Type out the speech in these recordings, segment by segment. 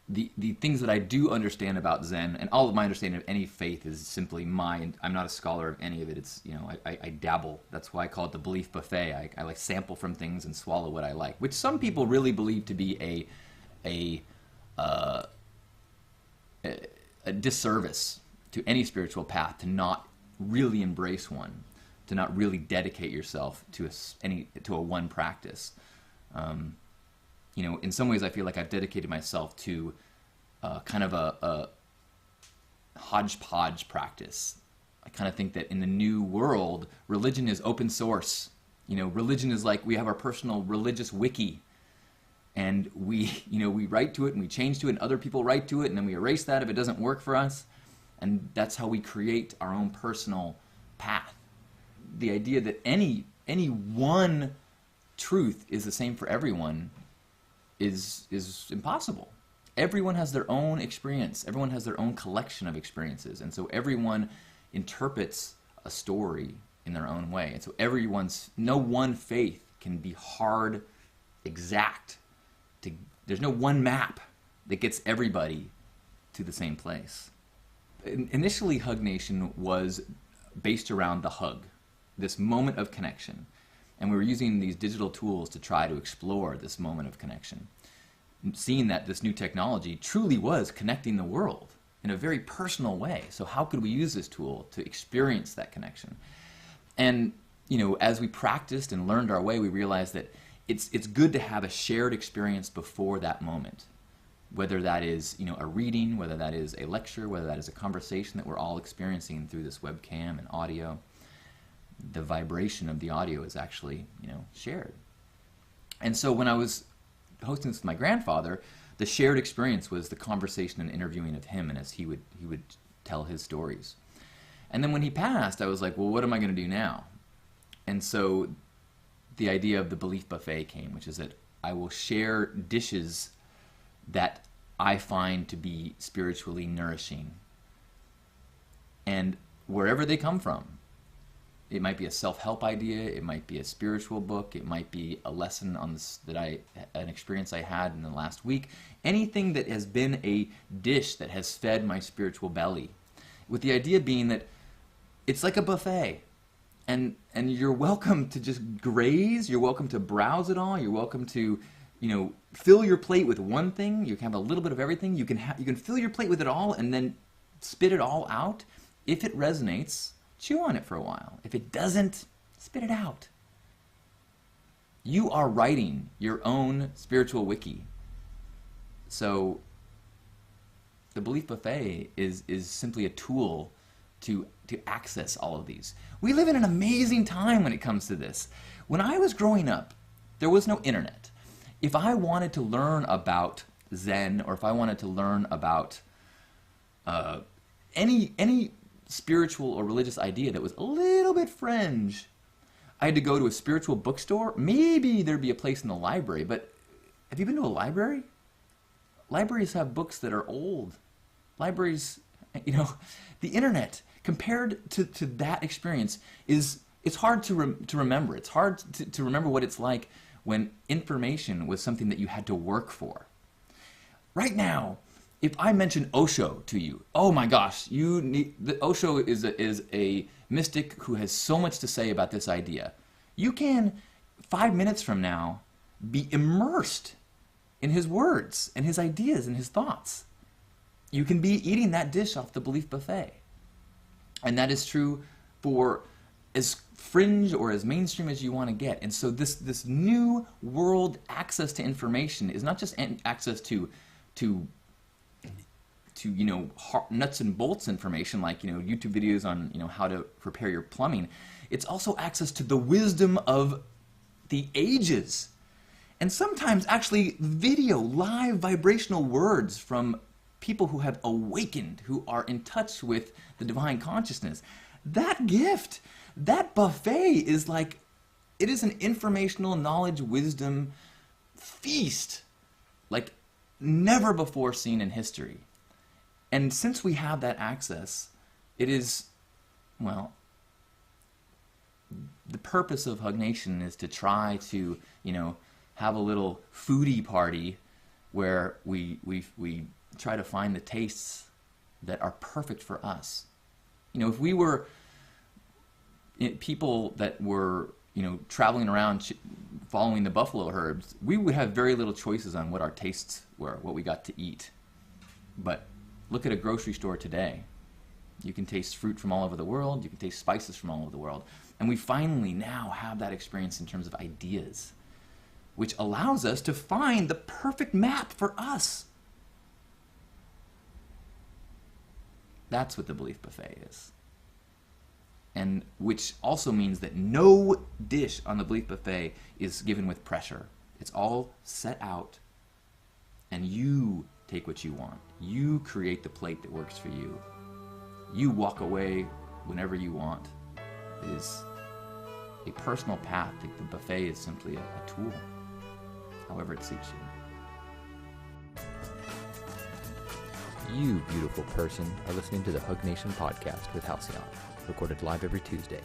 the things that I do understand about Zen, and all of my understanding of any faith is simply mine. I'm not a scholar of any of it. It's, I dabble. That's why I call it the belief buffet. I like sample from things and swallow what I like, which some people really believe to be a disservice to any spiritual path, to not really embrace one, to not really dedicate yourself to a one practice. In some ways I feel like I've dedicated myself to kind of a hodgepodge practice. I kind of think that in the new world, religion is open source. Religion is like we have our personal religious wiki, and we write to it and we change to it and other people write to it and then we erase that if it doesn't work for us. And that's how we create our own personal path. The idea that any one truth is the same for everyone is impossible. Everyone has their own experience. Everyone has their own collection of experiences. And so everyone interprets a story in their own way. And so no one faith can be hard, exact. There's no one map that gets everybody to the same place. Initially, Hug Nation was based around the hug, this moment of connection. And we were using these digital tools to try to explore this moment of connection, seeing that this new technology truly was connecting the world in a very personal way. So how could we use this tool to experience that connection? And as we practiced and learned our way, we realized that it's good to have a shared experience before that moment, whether that is a reading, whether that is a lecture, whether that is a conversation that we're all experiencing through this webcam and audio. The vibration of the audio is actually shared. And so when I was hosting this with my grandfather, the shared experience was the conversation and interviewing of him, and as he would tell his stories. And then when he passed, I was like, well, what am I going to do now? And so the idea of the belief buffet came, which is that I will share dishes that I find to be spiritually nourishing. And wherever they come from, it might be a self-help idea, it might be a spiritual book, it might be a lesson on this, an experience I had in the last week, anything that has been a dish that has fed my spiritual belly, with the idea being that it's like a buffet. And you're welcome to just graze, you're welcome to browse it all, you're welcome to, fill your plate with one thing, you can have a little bit of everything, you can fill your plate with it all and then spit it all out. If it resonates, chew on it for a while. If it doesn't, spit it out. You are writing your own spiritual wiki. So the belief buffet is simply a tool to access all of these. We live in an amazing time when it comes to this. When I was growing up, there was no internet. If I wanted to learn about Zen, or if I wanted to learn about any spiritual or religious idea that was a little bit fringe, I had to go to a spiritual bookstore. Maybe there'd be a place in the library, but have you been to a library? Libraries have books that are old. Libraries, the internet, compared to that experience, it's hard to remember. It's hard to remember what it's like when information was something that you had to work for. Right now, if I mention Osho to you, oh my gosh, Osho is a mystic who has so much to say about this idea. You can, 5 minutes from now, be immersed in his words and his ideas and his thoughts. You can be eating that dish off the belief buffet. And that is true for as fringe or as mainstream as you want to get. And so this new world access to information is not just access to nuts and bolts information like YouTube videos on how to repair your plumbing. It's also access to the wisdom of the ages, and sometimes actually video, live vibrational words from people who have awakened, who are in touch with the divine consciousness. That gift, that buffet is like, it is an informational knowledge wisdom feast like never before seen in history. And since we have that access, it is, well, the purpose of Hug Nation is to try to, have a little foodie party where we try to find the tastes that are perfect for us. If we were people that were, traveling around following the buffalo herds, we would have very little choices on what our tastes were, what we got to eat. But look at a grocery store today. You can taste fruit from all over the world. You can taste spices from all over the world. And we finally now have that experience in terms of ideas, which allows us to find the perfect map for us. That's what the belief buffet is. And which also means that no dish on the belief buffet is given with pressure. It's all set out, and you take what you want. You create the plate that works for you. You walk away whenever you want. It is a personal path. The buffet is simply a tool, however it suits you. You, beautiful person, are listening to the Hug Nation podcast with Halcyon, recorded live every Tuesday.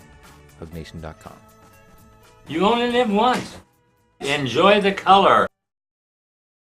HugNation.com. You only live once. Enjoy the color.